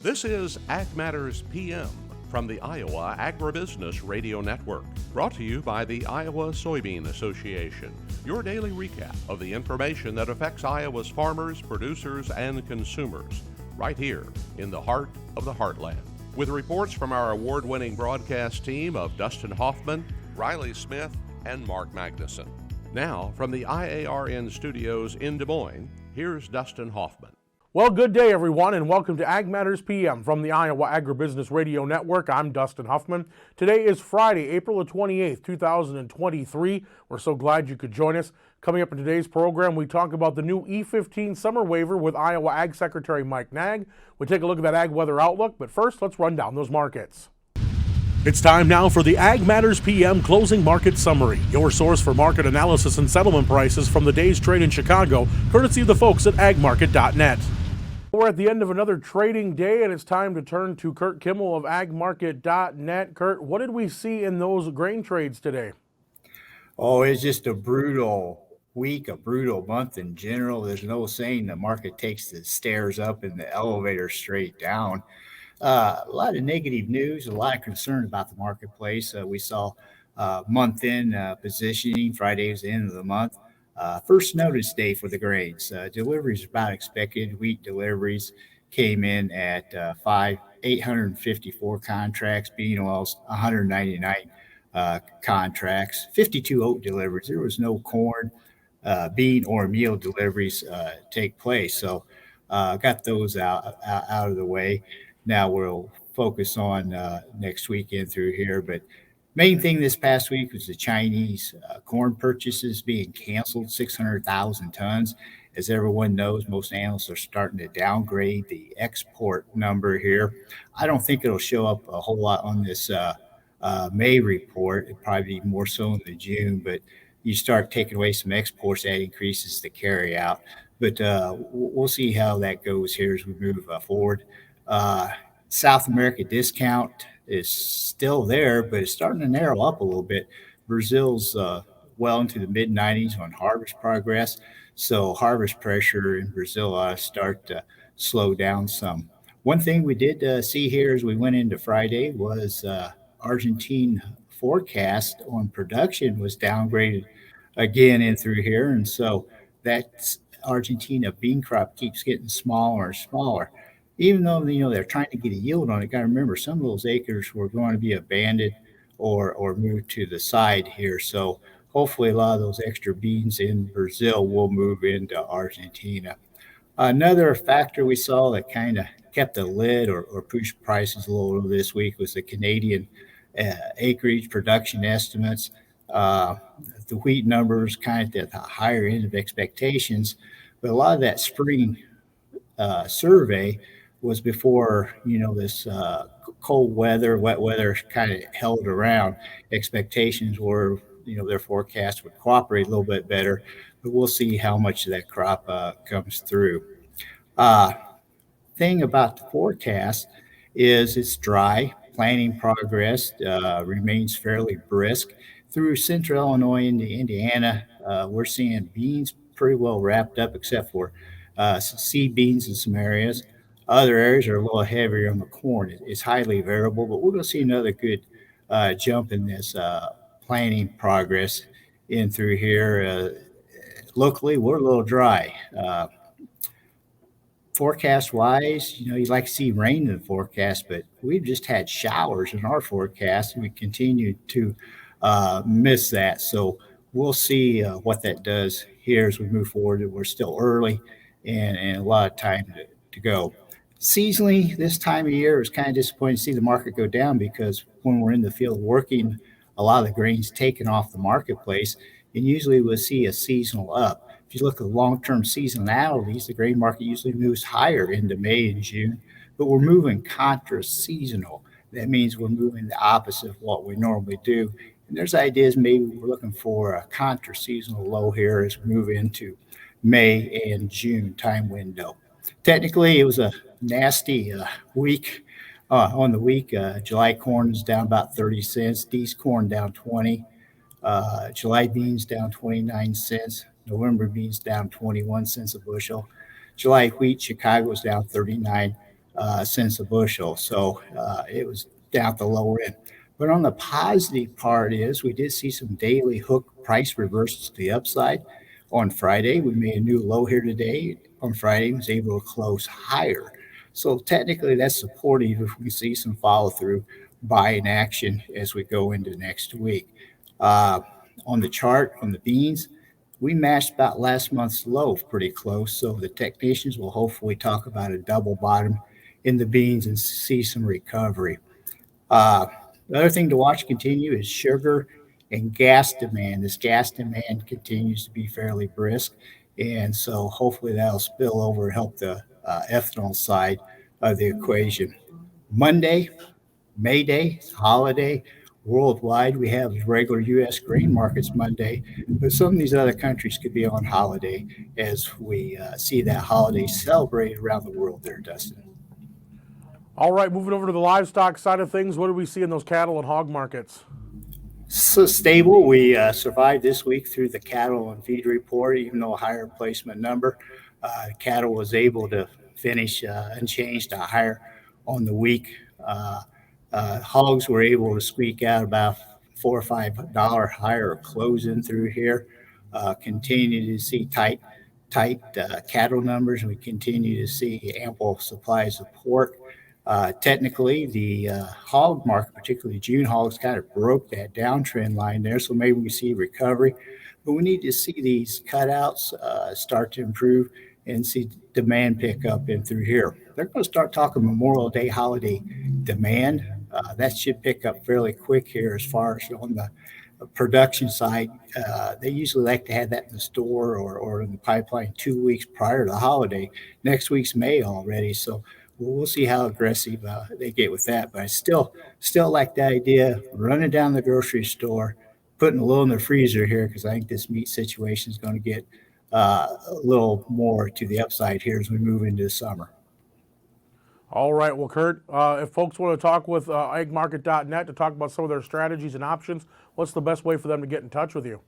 This is Ag Matters PM from the Iowa Agribusiness Radio Network, brought to you by the Iowa Soybean Association, your daily recap of the information that affects Iowa's farmers, producers, and consumers, right here in the heart of the heartland. With reports from our award-winning broadcast team of Dustin Hoffman, Riley Smith, and Mark Magnuson. Now, from the IARN studios in Des Moines, here's Dustin Hoffman. Well, good day, everyone, and welcome to Ag Matters PM from the Iowa Agribusiness Radio Network. I'm Dustin Hoffman. Today is Friday, April 28th, 2023. We're so glad you could join us. Coming up in today's program, we talk about the new E15 summer waiver with Iowa Ag Secretary Mike Naig. We take a look at that ag weather outlook, but first, let's run down those markets. It's time now for the Ag Matters PM Closing Market Summary, your source for market analysis and settlement prices from the day's trade in Chicago, courtesy of the folks at agmarket.net. We're at the end of another trading day, and it's time to turn to Curt Kimmel of agmarket.net. Curt, what did we see in those grain trades today? Oh, it's just a brutal week, a brutal month in general. There's no saying the market takes the stairs up and the elevator straight down. A lot of negative news, a lot of concern about the marketplace. We saw month-end positioning. Friday was the end of the month. First notice day for the grains. Deliveries about expected. Wheat deliveries came in at 854 contracts. Bean oils 199 contracts. 52 oat deliveries. There was no corn, bean, or meal deliveries take place. So got those out of the way. Now we'll focus on next weekend through here, but main thing this past week was the Chinese corn purchases being canceled, 600,000 tons. As everyone knows, most analysts are starting to downgrade the export number here. I don't think it'll show up a whole lot on this May report. It'll probably be more so in the June, but you start taking away some exports, that increases the carry out. But we'll see how that goes here as we move forward. South America discount is still there, but it's starting to narrow up a little bit. Brazil's well into the mid-90s on harvest progress, so harvest pressure in Brazil ought to start to slow down some. One thing we did see here as we went into Friday was Argentine forecast on production was downgraded again in through here, and so that Argentina bean crop keeps getting smaller and smaller. Even though, they're trying to get a yield on it, got to remember some of those acres were going to be abandoned or moved to the side here. So hopefully a lot of those extra beans in Brazil will move into Argentina. Another factor we saw that kind of kept a lid or pushed prices a little this week was the Canadian acreage production estimates. The wheat numbers kind of at the higher end of expectations, but a lot of that spring survey was before, this cold weather, wet weather kind of held around. Expectations were, their forecast would cooperate a little bit better, but we'll see how much of that crop comes through. Thing about the forecast is it's dry. Planting progress remains fairly brisk. Through central Illinois into Indiana, we're seeing beans pretty well wrapped up, except for some seed beans in some areas. Other areas are a little heavier on the corn. It's highly variable, but we're going to see another good jump in this planting progress in through here. Locally, we're a little dry. Forecast-wise, you'd like to see rain in the forecast, but we've just had showers in our forecast, and we continue to miss that. So we'll see what that does here as we move forward. We're still early and a lot of time to go. Seasonally, this time of year, it's kind of disappointing to see the market go down because when we're in the field working, a lot of the grain's taken off the marketplace, and usually we'll see a seasonal up. If you look at long-term seasonalities, the grain market usually moves higher into May and June, but we're moving contra-seasonal. That means we're moving the opposite of what we normally do. And there's ideas maybe we're looking for a contra-seasonal low here as we move into May and June time window. Technically, it was a nasty week on the week. July corn is down about 30 cents. D's corn down 20. July beans down 29 cents. November beans down 21 cents a bushel. July wheat, Chicago was down 39. cents a bushel. So it was down at the lower end. But on the positive part is we did see some daily hook price reversals to the upside. On Friday, we made a new low here today. On Friday, was able to close higher. So technically, that's supportive if we see some follow through buying action as we go into next week. Uh, on the chart, on the beans, we matched about last month's low pretty close. So the technicians will hopefully talk about a double bottom in the beans and see some recovery. Uh, the other thing to watch continue is sugar and gas demand. This gas demand continues to be fairly brisk. And so hopefully that'll spill over and help the ethanol side of the equation. Monday, May Day, holiday. Worldwide, we have regular U.S. grain markets Monday, but some of these other countries could be on holiday as we see that holiday celebrated around the world there, Dustin. All right, moving over to the livestock side of things, what do we see in those cattle and hog markets? So stable. We survived this week through the cattle and feed report, even though a higher placement number. Cattle was able to finish unchanged, higher on the week. Hogs were able to squeak out about $4 or $5 higher closing through here. Continue to see tight cattle numbers. We continue to see ample supplies of pork. Technically, the hog market, particularly June hogs, kind of broke that downtrend line there. So maybe we see recovery, but we need to see these cutouts start to improve and see demand pick up in through here. They're going to start talking Memorial Day holiday demand. That should pick up fairly quick here as far as on the production side. They usually like to have that in the store or in the pipeline 2 weeks prior to the holiday. Next week's May already. So we'll see how aggressive they get with that. But I still like the idea running down the grocery store, putting a little in the freezer here because I think this meat situation is going to get a little more to the upside here as we move into the summer. All right, well, Curt, if folks want to talk with eggmarket.net to talk about some of their strategies and options, what's the best way for them to get in touch with you?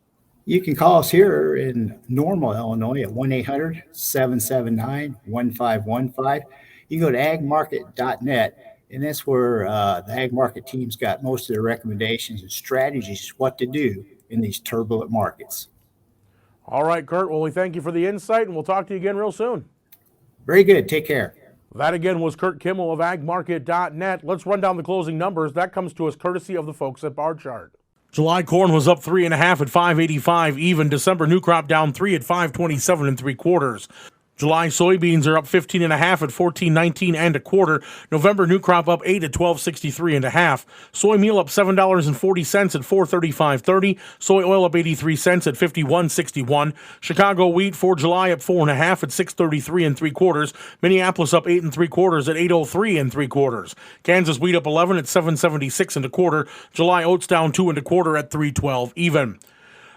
You can call us here in Normal, Illinois at 1-800-779-1515. You can go to agmarket.net, and that's where the ag market team's got most of their recommendations and strategies what to do in these turbulent markets. All right, Curt, well, we thank you for the insight, and we'll talk to you again real soon. Very good. Take care. That again was Curt Kimmel of agmarket.net. Let's run down the closing numbers. That comes to us courtesy of the folks at Bar Chart. July corn was up 3.5 at $5.85 even. December new crop down 3 at $5.27 3/4. July soybeans are up 15.5 at $14.19 1/4. November new crop up 8 at $12.63 1/2. Soy meal up $7.40 at $4.35.30. Soy oil up 83 cents at $51.61. Chicago wheat for July up 4.5 at $6.33 3/4. Minneapolis up 8 3/4 at $8.03 3/4. Kansas wheat up 11 at $7.76 1/4. July oats down 2 1/4 at $3.12 even.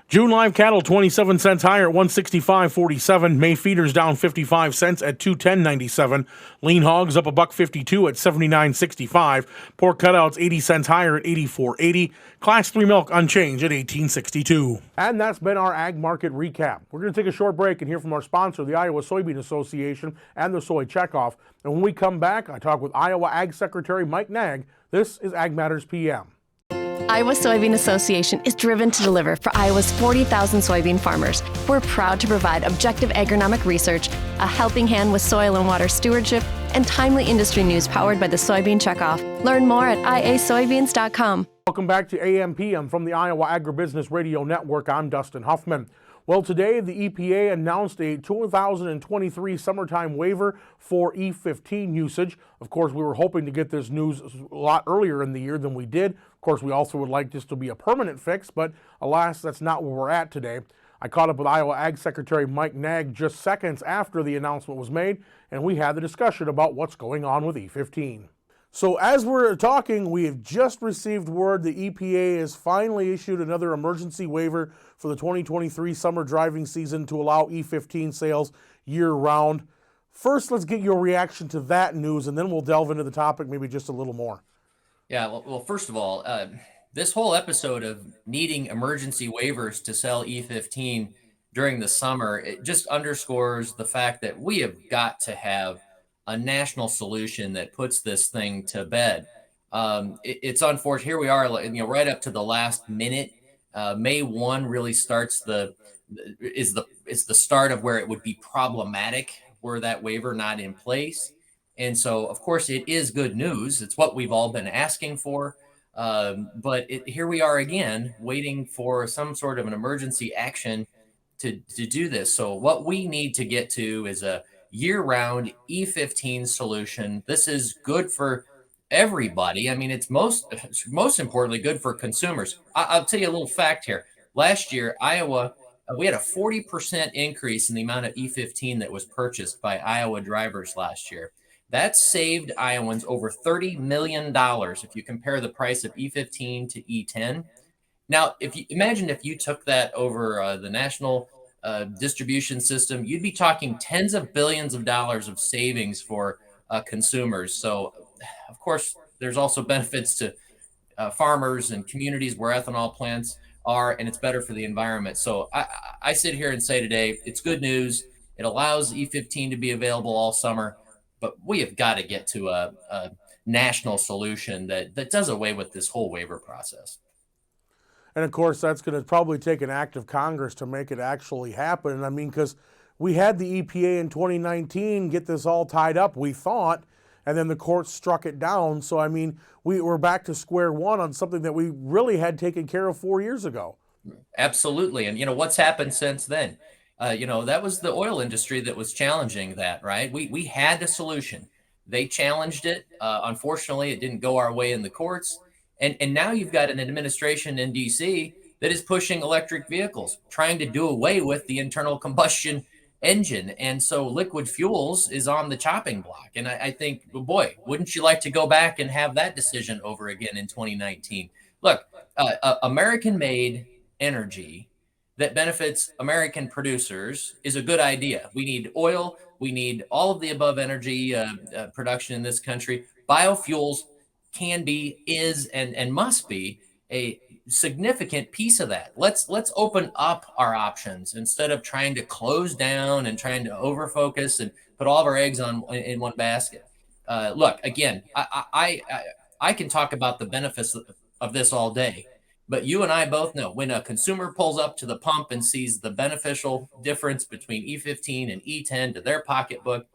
June live cattle 27 cents higher at $165.47. May feeders down 55 cents at $210.97. Lean hogs up $1.52 at $79.65. Pork cutouts 80 cents higher at $84.80. Class 3 milk unchanged at $18.62. And that's been our ag market recap. We're going to take a short break and hear from our sponsor, the Iowa Soybean Association and the Soy Checkoff. And when we come back, I talk with Iowa Ag Secretary Mike Naig. This is Ag Matters PM. Iowa Soybean Association is driven to deliver for Iowa's 40,000 soybean farmers. We're proud to provide objective agronomic research, a helping hand with soil and water stewardship, and timely industry news powered by the Soybean Checkoff. Learn more at iasoybeans.com. Welcome back to AMPM from the Iowa Agribusiness Radio Network. I'm Dustin Huffman. Well, today the EPA announced a 2023 summertime waiver for E15 usage. Of course, we were hoping to get this news a lot earlier in the year than we did. Of course, we also would like this to be a permanent fix, but alas, that's not where we're at today. I caught up with Iowa Ag Secretary Mike Naig just seconds after the announcement was made, and we had the discussion about what's going on with E15. So as we're talking, we have just received word the EPA has finally issued another emergency waiver for the 2023 summer driving season to allow E15 sales year-round. First, let's get your reaction to that news, and then we'll delve into the topic maybe just a little more. Yeah, well, first of all, this whole episode of needing emergency waivers to sell E15 during the summer, it just underscores the fact that we have got to have a national solution that puts this thing to bed. It's unfortunate. Here we are, right up to the last minute. May 1 really is the start of where it would be problematic were that waiver not in place. And so, of course, it is good news. It's what we've all been asking for. But here we are again, waiting for some sort of an emergency action to do this. So what we need to get to is a year-round E15 solution. This is good for everybody. I mean, it's most importantly good for consumers. I'll tell you a little fact here. Last year, Iowa, we had a 40% increase in the amount of E15 that was purchased by Iowa drivers last year. That saved Iowans over $30 million if you compare the price of E15 to E10. Now, if you took that over the national distribution system, you'd be talking tens of billions of dollars of savings for consumers. So, of course, there's also benefits to farmers and communities where ethanol plants are, and it's better for the environment. So I sit here and say today, it's good news. It allows E15 to be available all summer, but we have got to get to a national solution that does away with this whole waiver process. And of course, that's going to probably take an act of Congress to make it actually happen. I mean, because we had the EPA in 2019 get this all tied up, we thought, and then the court struck it down. So, I mean, we're back to square one on something that we really had taken care of 4 years ago. Absolutely. And, what's happened since then? That was the oil industry that was challenging that, right? We had a solution. They challenged it. Unfortunately, it didn't go our way in the courts. And now you've got an administration in D.C. that is pushing electric vehicles, trying to do away with the internal combustion engine. And so liquid fuels is on the chopping block. And I think, boy, wouldn't you like to go back and have that decision over again in 2019? Look, American-made energy that benefits American producers is a good idea. We need oil. We need all of the above energy production in this country. Biofuels can be, is, and must be a significant piece of that. Let's open up our options instead of trying to close down and trying to overfocus and put all of our eggs in one basket. Look, again, I can talk about the benefits of this all day, but you and I both know when a consumer pulls up to the pump and sees the beneficial difference between E15 and E10 to their pocketbook,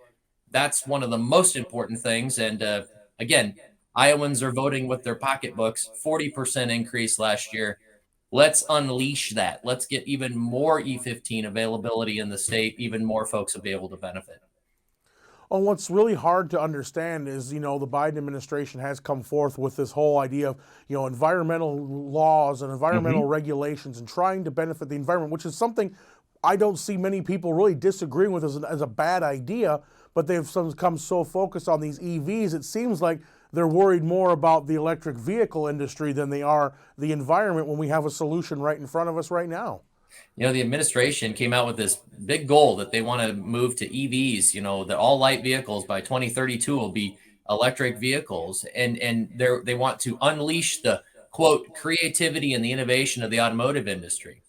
that's one of the most important things. And again, Iowans are voting with their pocketbooks, 40% increase last year. Let's unleash that. Let's get even more E15 availability in the state. Even more folks will be able to benefit. Well, what's really hard to understand is, the Biden administration has come forth with this whole idea of, environmental laws and environmental regulations and trying to benefit the environment, which is something I don't see many people really disagreeing with as a bad idea, but they've come so focused on these EVs, it seems like they're worried more about the electric vehicle industry than they are the environment when we have a solution right in front of us right now. The administration came out with this big goal that they want to move to EVs, that all light vehicles by 2032 will be electric vehicles. And they want to unleash the, quote, creativity and the innovation of the automotive industry.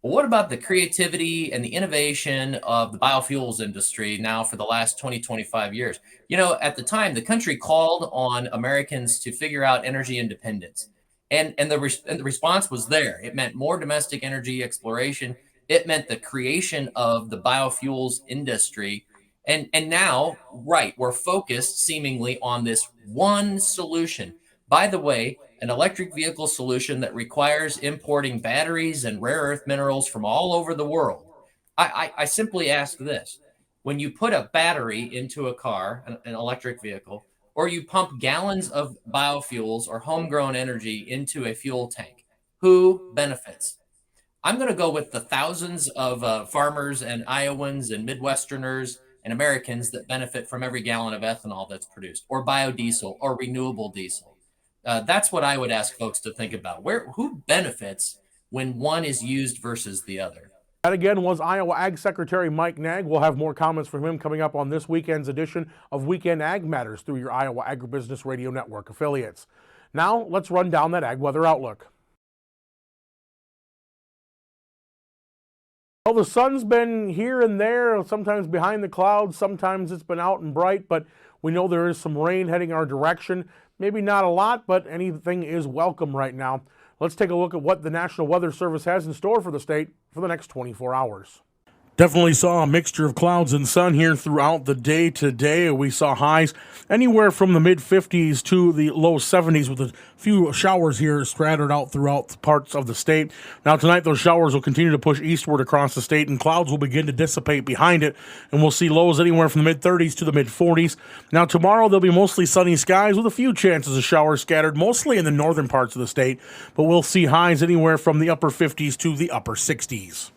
Well, what about the creativity and the innovation of the biofuels industry now for the last 20, 25 years? At the time, the country called on Americans to figure out energy independence. And the response was there. It meant more domestic energy exploration. It meant the creation of the biofuels industry. And now, right, we're focused seemingly on this one solution. By the way, an electric vehicle solution that requires importing batteries and rare earth minerals from all over the world. I simply ask this. When you put a battery into a car, an electric vehicle, or you pump gallons of biofuels or homegrown energy into a fuel tank, who benefits? I'm going to go with the thousands of farmers and Iowans and Midwesterners and Americans that benefit from every gallon of ethanol that's produced, or biodiesel, or renewable diesel. That's what I would ask folks to think about. Who benefits when one is used versus the other? That again was Iowa Ag Secretary Mike Naig. We'll have more comments from him coming up on this weekend's edition of Weekend Ag Matters through your Iowa Agribusiness Radio Network affiliates. Now, let's run down that ag weather outlook. Well, the sun's been here and there, sometimes behind the clouds, sometimes it's been out and bright, but We know there is some rain heading our direction. Maybe not a lot, but anything is welcome right now. Let's take a look at what the National Weather Service has in store for the state for the next 24 hours. Definitely saw a mixture of clouds and sun here throughout the day today. We saw highs anywhere from the mid-50s to the low 70s with a few showers here scattered out throughout parts of the state. Now tonight those showers will continue to push eastward across the state and clouds will begin to dissipate behind it, and we'll see lows anywhere from the mid-30s to the mid-40s. Now tomorrow there'll be mostly sunny skies with a few chances of showers scattered mostly in the northern parts of the state, but we'll see highs anywhere from the upper 50s to the upper 60s.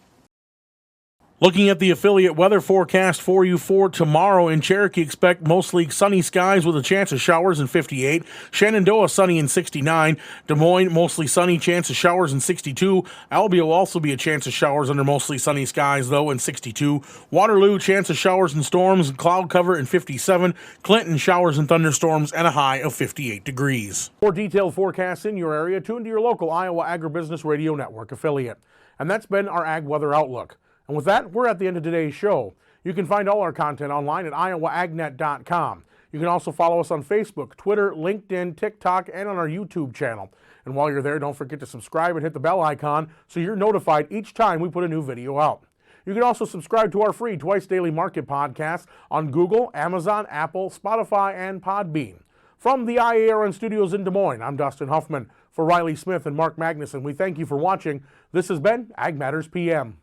Looking at the affiliate weather forecast for you for tomorrow, in Cherokee, expect mostly sunny skies with a chance of showers in 58. Shenandoah, sunny in 69. Des Moines, mostly sunny, chance of showers in 62. Albia will also be a chance of showers under mostly sunny skies, though, in 62. Waterloo, chance of showers and storms and cloud cover in 57. Clinton, showers and thunderstorms and a high of 58 degrees. For detailed forecasts in your area, tune to your local Iowa Agribusiness Radio Network affiliate. And that's been our Ag Weather Outlook. And with that, we're at the end of today's show. You can find all our content online at iowaagnet.com. You can also follow us on Facebook, Twitter, LinkedIn, TikTok, and on our YouTube channel. And while you're there, don't forget to subscribe and hit the bell icon so you're notified each time we put a new video out. You can also subscribe to our free Twice Daily Market podcast on Google, Amazon, Apple, Spotify, and Podbean. From the IARN studios in Des Moines, I'm Dustin Huffman. For Riley Smith and Mark Magnuson, we thank you for watching. This has been Ag Matters PM.